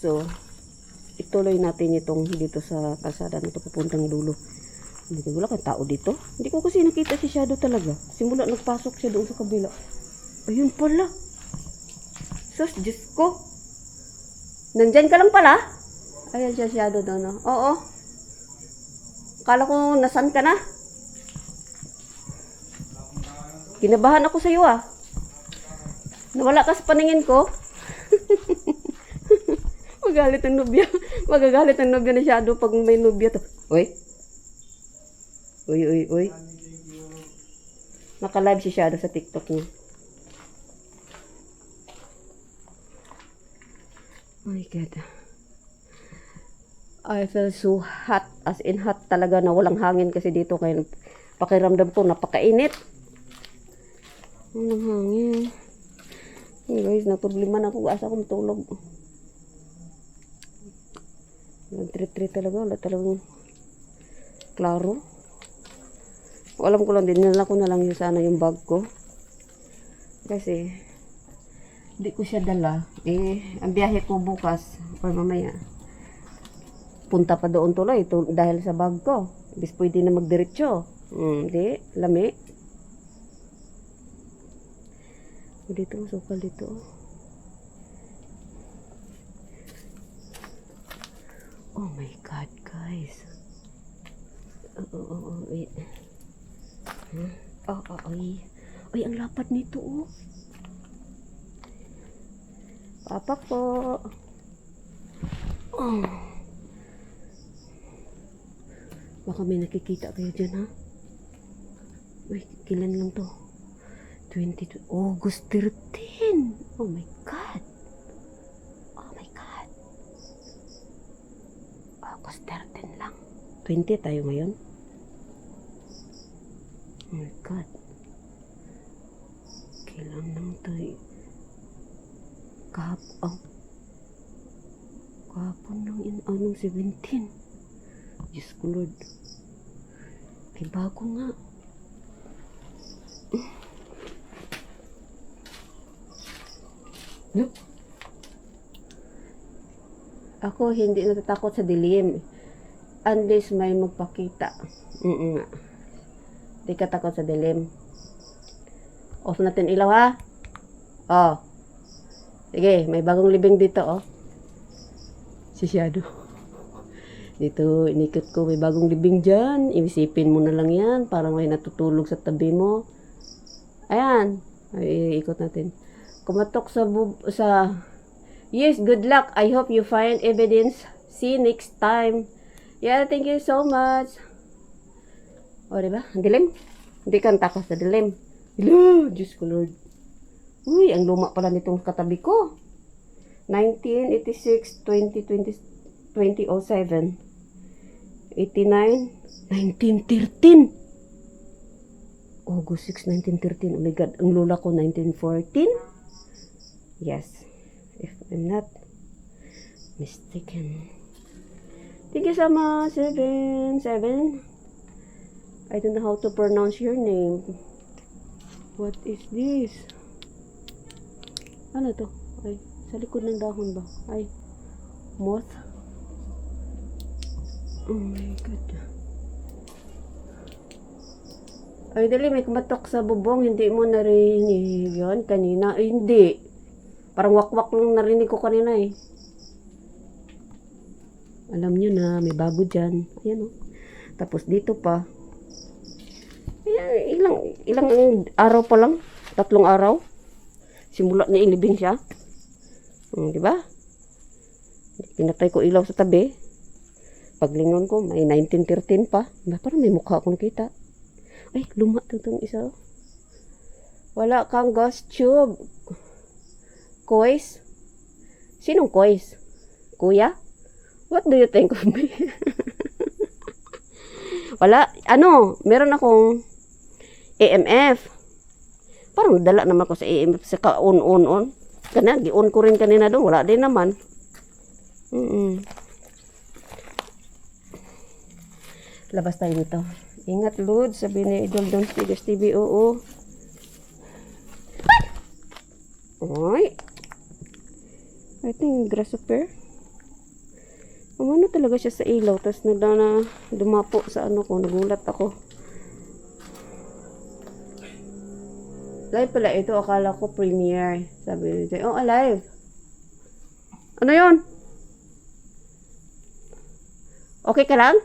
So, ituloy natin itong dito sa kalsada na ito papuntang dulo. Dito, wala kang tao dito. Hindi ko kasi nakita si Shadow talaga. Simula nagpasok siya doon sa kabila. Ayun pala. Sus, Diyos ko. Nandyan ka lang pala? Ayan siya, Shadow doon. No? Oo. Akala ko nasan ka na. Kinabahan ako sa iyo ah. Nawala ka sa paningin ko. Magalit ang nobya. Magagalit ang nobya na Shadow pag may nobya to. Uy. Uy. Naka-live si Shadow sa TikTok niya. Oh my God. I feel so hot. As in hot talaga na walang hangin kasi dito. Kaya pakiramdam ko napakainit. Walang hangin. Hey guys, naproblema na ako. Asa akong tulog. Nag-treat talaga. Wala talagang klaro. Alam ko lang din. Nala ko na lang yung sana yung bag ko. Kasi hindi ko siya dala. Ang biyahe ko bukas or mamaya. Punta pa doon tuloy dahil sa bag ko. Bis pwede na magdiretso. Hindi. Lami. Dito, sukal dito. Oh my God, guys. Wait. Ay, ang lapad nito, oh. Papa po. Oh. Baka may nakikita kayo dyan, ha? Uy, kailan lang to? 22, August 13. Oh my God. Oh my God. August 13 lang. 20 tayo ngayon. Oh my God. Kailan lang tayo? Kahapon lang anong 17. Diyos ko Lord. Ay bago nga. Look. Ako hindi natatakot sa dilim. Unless may magpakita. Nga. Hindi ka takot sa dilim. Off natin ilaw ha. Oh. Sige, may bagong libing dito oh. Si Shadow. Dito, inikot ko. May bagong libing dyan. Iisipin mo na lang yan. Parang may natutulog sa tabi mo. Ayan. Ay, ikot natin. Kumatok sa yes, good luck. I hope you find evidence. See you next time. Yeah, thank you so much. O, diba? Ang dilim? Hindi ka takot sa dilim. Hello, Diyos ko Lord. Uy, ang luma pala nitong katabi ko. 1986, 2007, 89, 1913. August 6, 1913. Oh my God, ang lola ko 1914. Yes, if I'm not mistaken. Thank you so much, 7. I don't know how to pronounce your name. What is this? Ano to? Ay, sa likod ng dahon ba? Ay, moth. Oh my God. Ay, dali, may kumatok sa bubong. Hindi mo narinig yun kanina. Ay, hindi. Parang wakwak lang narinig ko kanina eh. Alam nyo na, may bago dyan. Ayan o. Tapos dito pa. Ayan, ilang araw pa lang. 3 araw. Simula na ilibing siya. Diba? Pinatay ko ilaw sa tabi. Paglingon ko, may 1913 pa. Parang may mukha akong nakita. Ay, luma itong isa. Wala kang ghost tube. Kois? Sinong kois? Kuya? What do you think of me? Wala. Meron akong AMF. Parang dala naman ko sa AMF. Saka on. Gi-on ko rin kanina doon. Wala din naman. Labas tayo dito. Ingat, Lord. Sabi ni Idol Don Stigas TV. Oo. Ay! I think grasshopper. Umano talaga siya sa ilaw. Tapos na dumapo sa ano ko. Nagulat ako. Live pala ito. Akala ko premiere. Sabi nito. Oh, alive. Ano yon? Okay ka lang?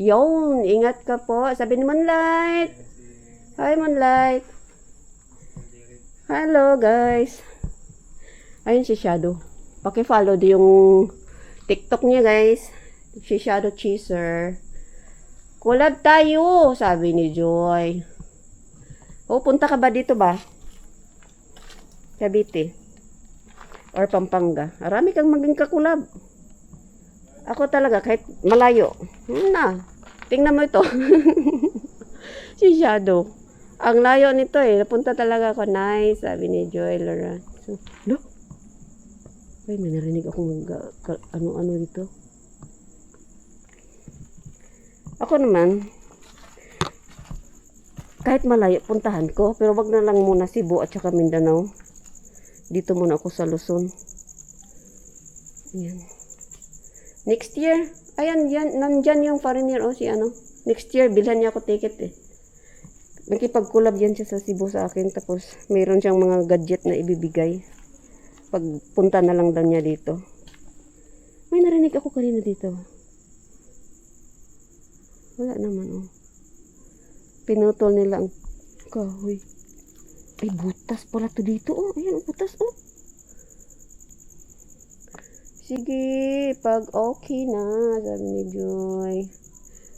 Yun. Ingat ka po. Sabi ni Moonlight. Hi, Moonlight. Hello, guys. Ayun si Shadow. Paki-follow din yung TikTok niya, guys. Si Shadow Chaser. Collab tayo, sabi ni Joy. Oh, punta ka ba dito ba? Cavite. Or Pampanga. Marami kang maging kakulab. Ako talaga, kahit malayo. Tingnan mo ito. Si Shadow. Ang layo nito eh. Napunta talaga ako. Nice, sabi ni Joy Laura. So, look. Ay, may narinig akong ano-ano dito. Ako naman, kahit malayo, puntahan ko. Pero wag na lang muna Cebu at saka Mindanao. Dito muna ako sa Luzon. Ayan. Next year, ayan, nandyan yung foreigner o si ano. Next year, bilhan niya ako ticket eh. Nakipag-collab yan siya sa Cebu sa akin. Tapos, mayroon siyang mga gadget na ibibigay. Pagpunta na lang daw niya dito. May narinig ako kanina dito. Wala naman, oh. Pinutol nila ang kahoy. Ay, butas pala to dito, oh. Ayan, butas, oh. Sige, pag okay na, sabi ni Joy.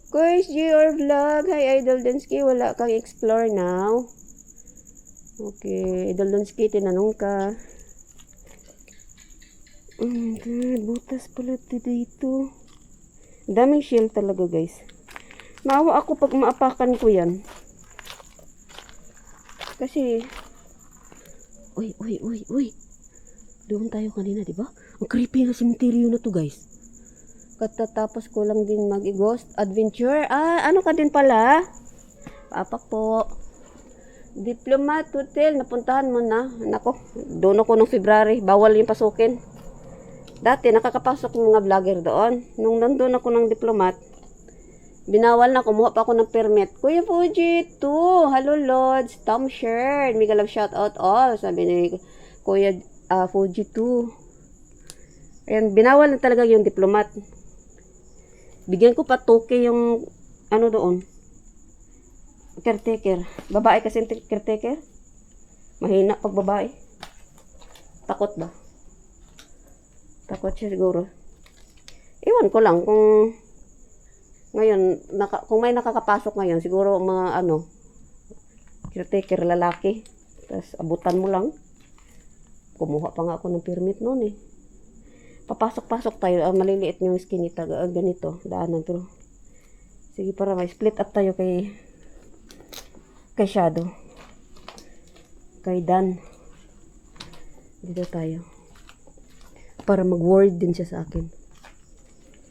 Guys, GR Vlog. Hi, Idol Densky. Wala kang explore now. Okay, Idol Densky, tinanong ka. Oh my God, butas pala ito dito. Daming shell talaga, guys. Maawa ako pag maapakan ko yan. Kasi, uy. Doon tayo kanina, di ba? Ang creepy na cemetery na to, guys. Katatapos ko lang din mag-ghost adventure. Ano ka din pala? Papa po. Diplomat Hotel. Napuntahan mo na. Nako, doon ako nung February. Bawal yung pasukin. Dati, nakakapasok ng mga vlogger doon. Nung nandun ako ng Diplomat, binawal na. Kumuha pa ako ng permit. Kuya Fuji 2. Hello, Lords. Tom Shared. Mega love shout out all. Sabi ni Kuya Fuji 2. Ayan, binawal na talaga yung Diplomat. Bigyan ko pa toke yung ano doon. Caretaker. Babae kasi caretaker. Mahina pag babae. Takot ba? Takot siya siguro. Iwan ko lang kung ngayon, kung may nakakapasok ngayon, siguro mga caretaker lalaki. Tapos abutan mo lang. Kumuha pa nga ako ng permit noon eh. Papasok-pasok tayo. Maliliit yung skinita. Ganito. Daanan. Pero, sige para may split up tayo kay Shadow. Kay Dan. Dito tayo. Para mag-word din siya sa akin.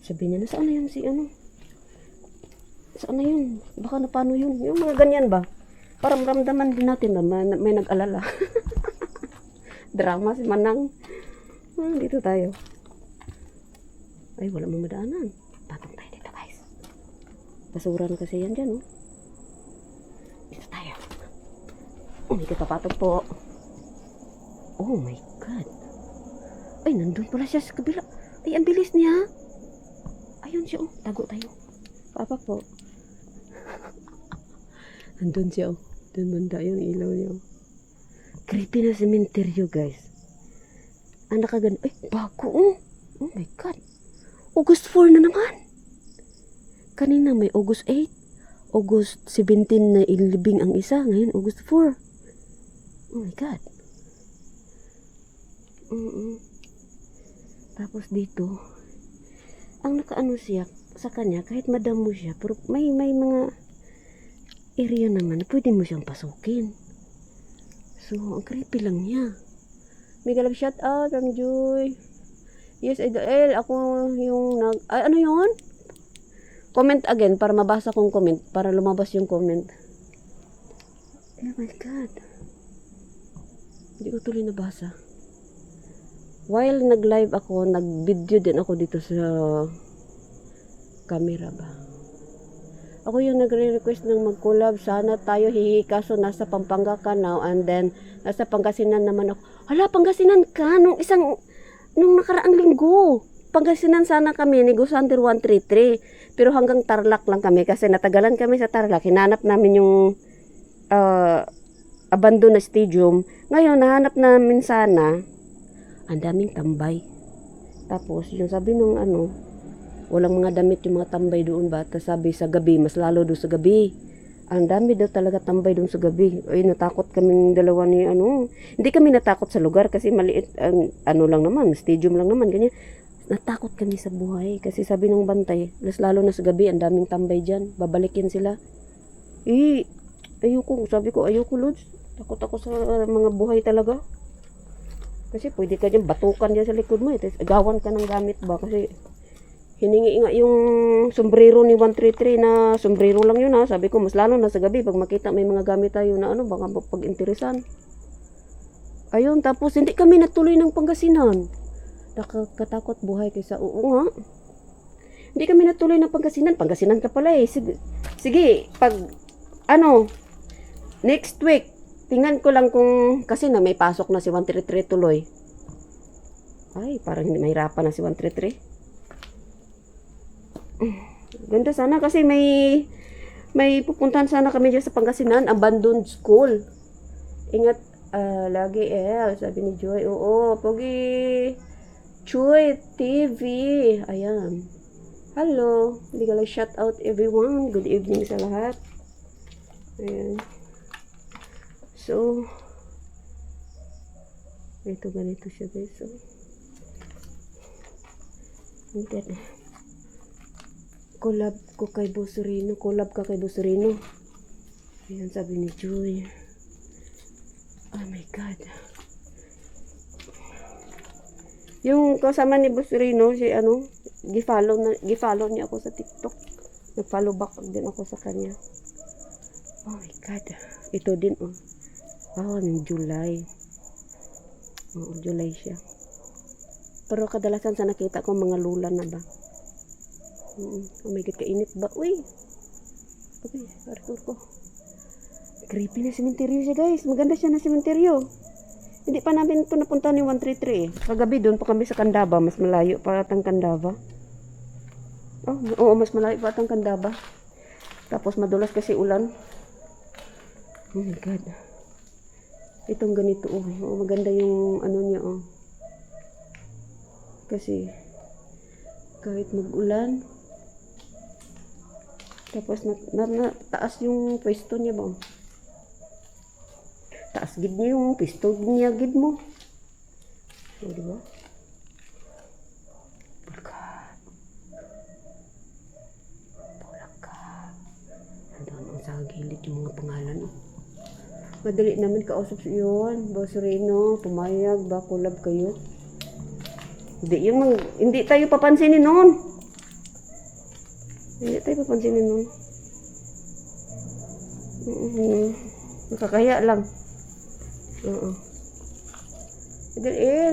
Sabi niya, nasaan na yun si ano? Saan na yun? Baka na paano yun? Yung mga ganyan ba? Para maramdaman din natin na may nag-alala. Drama si Manang. Dito tayo. Ay, wala mong madaanan. Patong tayo dito, guys. Basura na kasi yan dyan, oh. Dito tayo. Oh, may kapatong po. Oh my God. Ay, nandun pala siya sa kabila. Ay, ang bilis niya. Ayun siya, oh. Tago tayo. Papa po. Nandun siya, oh. Doon banda yung ilaw niya, oh. Creepy na cementerio, guys. Ang nakagano. Ay, bago, oh. Oh my God. August 4 na naman. Kanina may August 8. August 17 na ilibing ang isa. Ngayon, August 4. Oh my God. Tapos dito, ang nakaano siya sa kanya, kahit madam mo siya, pero may mga area naman, pwede mo siyang pasukin. So, ang creepy lang niya. Mega love shout out from Joy. Yes, Idol. Ako yung ano yun? Comment again para mabasa kong comment. Para lumabas yung comment. Oh my God. Hindi ko tuloy nabasa. While nag-live ako, nag-video din ako dito sa Camera ba? Ako yung nagre-request ng mag-collab. Sana tayo hihi. Kaso nasa Pampanga ka now. And then, nasa Pangasinan naman ako. Hala, Pangasinan ka. Nung nakaraang linggo. Pangasinan sana kami ni Gusander 133. Pero hanggang Tarlac lang kami. Kasi natagalan kami sa Tarlac. Hinanap namin yung abandoned na stadium. Ngayon, nahanap namin sana. Ang daming tambay. Tapos, yung sabi nung walang mga damit yung mga tambay doon ba? Tapos sabi sa gabi, mas lalo doon sa gabi. Ang dami daw talaga tambay doon sa gabi. Ay, natakot kaming dalawa ni Hindi kami natakot sa lugar kasi maliit, lang naman, stadium lang naman, ganyan. Natakot kami sa buhay kasi sabi ng bantay, mas lalo na sa gabi, ang daming tambay dyan. Babalikin sila. Sabi ko, ayoko, Lods. Takot ako sa mga buhay talaga. Kasi pwede ka dyan, batukan dyan sa likod mo. Gawan ka ng gamit ba? Kasi hiningi nga yung sombrero ni 133 na sombrero lang yun ha. Sabi ko, mas lalo na sa gabi. Pag makita may mga gamit tayo na baka pag-interesan. Ayun, tapos hindi kami natuloy ng Pangasinan. Nakakatakot buhay kaysa nga. Hindi kami natuloy ng Pangasinan. Pangasinan ka pala eh. Sige pag next week, tingnan ko lang kung, kasi may pasok na si 133 tuloy. Ay, parang hindi mahirapan na si 133. Ganda sana kasi may pupuntahan sana kami dyan sa Pangasinan, abandoned school. Ingat lagi sabi ni Joy. Oo, Pogi Joy TV. Ayan. Hello. Hindi ka lang shout out everyone. Good evening sa lahat. Ayan. So, ito ganito siya guys. So, collab ko kay Busurino. Collab ka kay Busurino. Ayan, sabi ni Joy. Oh my God. Yung kasama ni Busurino, si gifollow niya ako sa TikTok. Nag-follow back din ako sa kanya. Oh my God. Ito din, ng July. Oo, July siya. Pero kadalasan sa nakita ko, mga lula na ba? Oh my God, kainit ba? Uy! Okay, Arthur ko. Creepy na sementeryo siya guys. Maganda siya na sementeryo. Hindi pa namin ito napunta ni 133 eh. Kagabi doon pa kami sa Candaba. Mas malayo pa atang Candaba. Oo, mas malayo pa atang Candaba. Tapos madulas kasi ulan. Oh my God. Itong ganito maganda yung niya Kasi kahit mag-ulan, tapos taas yung pwesto niya ba? Taas gid niya yung pwesto niya gid mo. O, diba? Bulaga. Nandun sa gilid yung mga pangalan Madali namin kausap yun. Busurino, pumayag ba? Collab kayo? Hindi tayo papansinin nun. Hindi tayo papansinin nun. Nakakaya lang.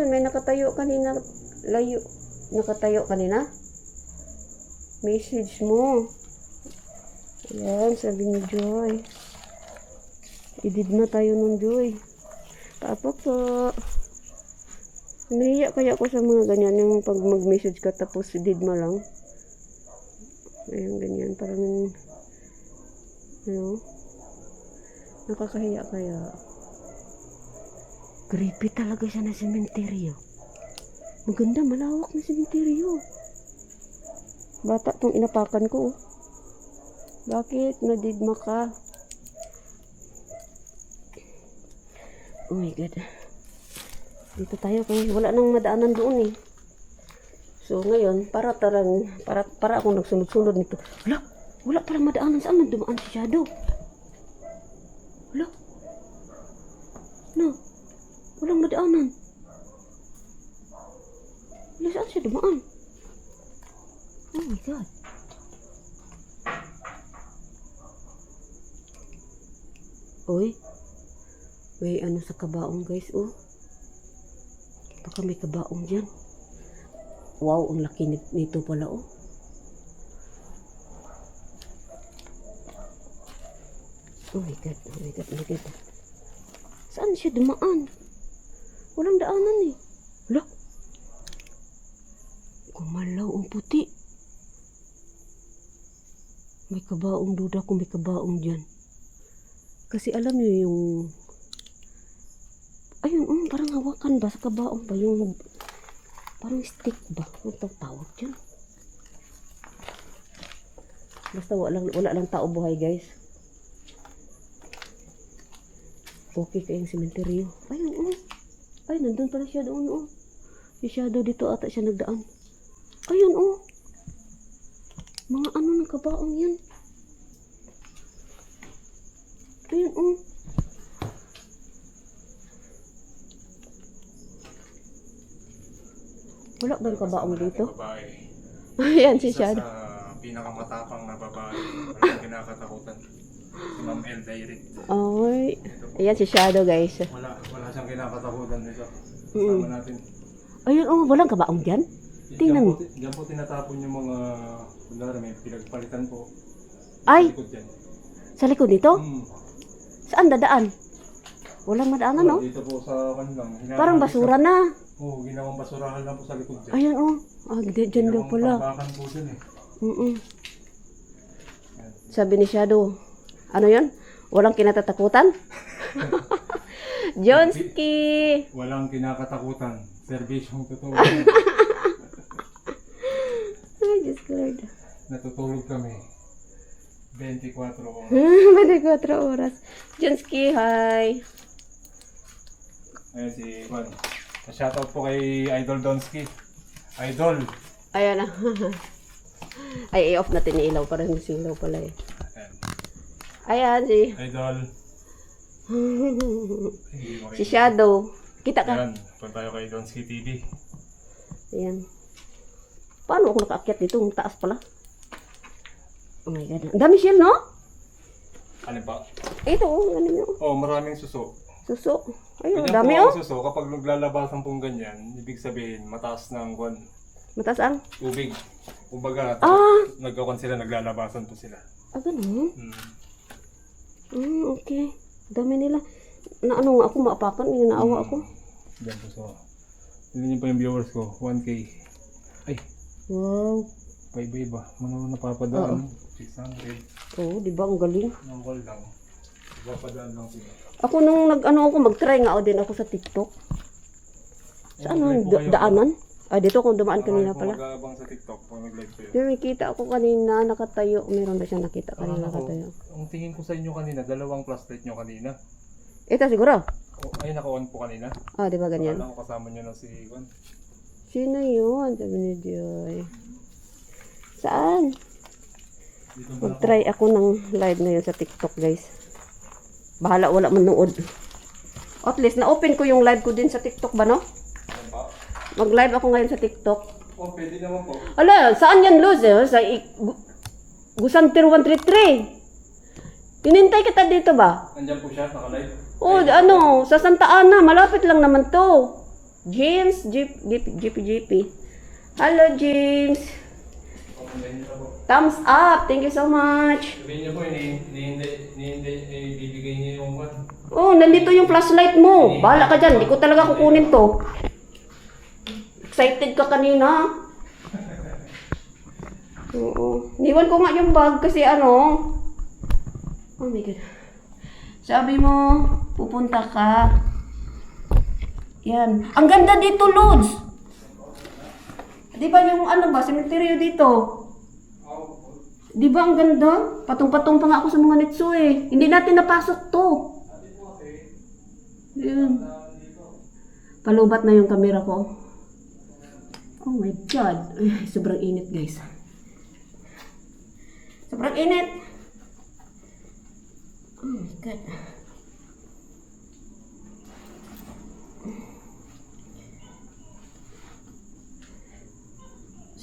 May nakatayo kanina. Layo. Nakatayo kanina? Message mo. Ayan, sabi ni Joy. Idid na tayo nun, Joy. Tapos nahiya kaya ako sa mga ganyan, yung pag mag-message ka tapos idid mo lang. Ayan, ganyan. Parang, nakakahiya kaya. Creepy talaga siya na sementeryo. Maganda, malawak na sementeryo. Bata tong inapakan ko. Bakit? Nadigma ka. Oh my God. Dito tayo kung wala nang madaanan doon eh. So ngayon, para akong nagsunod-sunod nito. Wala palang madaanan. Saan man dumaan si Shadow? No. Walang madaanan. Saan siya dumaan? Oh my God. Oy. May sa kabaong guys, Baka may kabaong dyan. Wow, ang laki nito pala, Oh my God, oh my God, oh my God. Saan siya dumaan? Walang daanan eh. Wala. Kumalaw ang puti. May kabaong, duda kung may kabaong dyan. Kasi alam niyo yung... Ayun, parang hawakan ba sa kabaong ba? Yung... Parang stick ba? Ang tawag dyan. Basta wala lang tao buhay, guys. Okay kayong sementeryo. Ayun, ay, nandun pala siya doon, oh. Si Shadow dito ata siya nagdaan. Ayun, oh. Mga ano ng kabaong yan. Ayun, oh. Wala ba yung kabaong dito? Ayan, si Shadow. Sa pinakamatapang na babae. Walang kinakatakutan. Si Ma'am El Direct. Ay. Ayan si Shadow, guys. Wala siyang kinakatakutan dito. Kasama natin. Ayun, oh. Walang kabaong dyan? Tingnan mo. Diyan po tinatapon yung mga, kunwari may pinagpalitan po. Ay! Sa likod dyan. Sa likod nito? Saan dadaan? Walang madaanan, no? Dito po sa kanilang. Parang basura na. Oo, ginawang basurahan lang po sa likod dyan. Ayun, oh. Dyan daw pala. Tambakan po dyan eh. Sabi ni Shadow, ano yun? Walang kinatatakutan? Jonski! Walang kinakatakutan. Serbisyong totoo. Ay, Diyos ko Lord. Natutulog kami. 24 oras. 24 oras. Jonski, hi! Ayan si Juan. Shoutout po kay Idol Donski. Idol! Ayan na. Ay, i-off natin yung ilaw. Parang silaw pala eh. Ayan si... Idol! si Shadow. Kita ka. Ayan, punta tayo kay Donski TV. Ayan. Paano ako nakaakyat dito? Ang taas pala. Oh my God. Ang dami shell, no? Ano pa? Ito, ano nyo? Oh, maraming suso. Suso. Ayun, Ganyan dami po oh. ang suso, kapag naglalabasan pong ganyan, ibig sabihin, mataas ng kwan, Mataas ang? tubig. Kumbaga, nagkakwan sila, naglalabasan po sila. Ganun? Hmm. Okay. Dami nila. Na ano nga ako, maapakan. Yung naawa ako. Diyan po so. Hindi niyo pa yung viewers ko, 1K. Ay, Wow. pa-iba-iba. Muna napapadaan. 600. Oo, di ba? Ang galing. Nang call lang. Napapadaan lang sila. Ako nung mag-try nga din ako sa TikTok. Sa ano? Daanan? Dito ako dumaan kanina pala. Mag-aabang sa TikTok pag nag-live kayo. Yung nakita ako kanina, nakatayo. Meron ba siyang nakita kanina nakatayo? Ang tingin ko sa inyo kanina, dalawang flashlight nyo kanina. Ito siguro? Ay, naka-on po kanina. Di ba ganyan? Akala ko kasama nyo na si Juan. Sino yun? Sabi ni Joy. Saan? Mag-try ako ng live na yun sa TikTok, guys. Bahala, wala manood. At least, na-open ko yung live ko din sa TikTok ba, no? Ano ba? Mag-live ako ngayon sa TikTok. Oh, pwede naman po. Ala, saan yan, Luz? Sa Gusantir 133. Hinintay kita dito ba? Nandiyan po siya, naka-live. Sa Santa Ana. Malapit lang naman to. James, GP. Hello, James. Thumbs up. Thank you so much. Sabihin niyo po, ibibigay niyo yung Juan. Nandito yung flashlight mo. Bahala ka dyan. Hindi ko talaga kukunin to. Excited ka kanina. Oo. Niwan ko nga yung bag kasi oh my God. Sabi mo, pupunta ka. Yan. Ang ganda dito, Lods. Di ba yung cemetery dito? Di ba ang ganda? Patong-patong pa nga ako sa mga nitso eh. Hindi natin napasok to. Yan. Palubat na yung camera ko. Oh my God. Ay, sobrang init, guys. Sobrang init. Oh my God.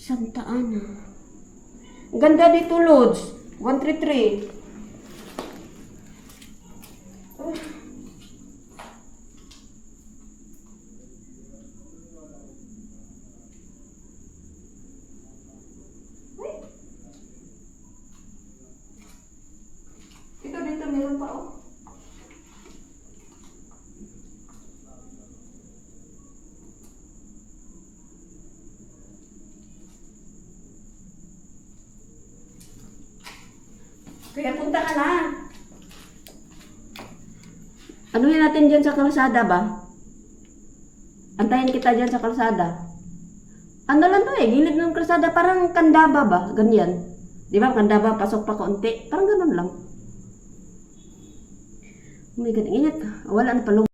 Santa Ana. Ang ganda dito, Lods. 133. Ito dito meron pa Kaya punta ka na. Anuhin natin dyan sa kalsada ba? Antayin kita dyan sa kalsada. Ano lang to gilid ng kalsada, parang Kandaba ba? Ganyan. Di ba, Kandaba, pasok pa konti. Parang ganun lang. Oh my God, init. Wala na palong.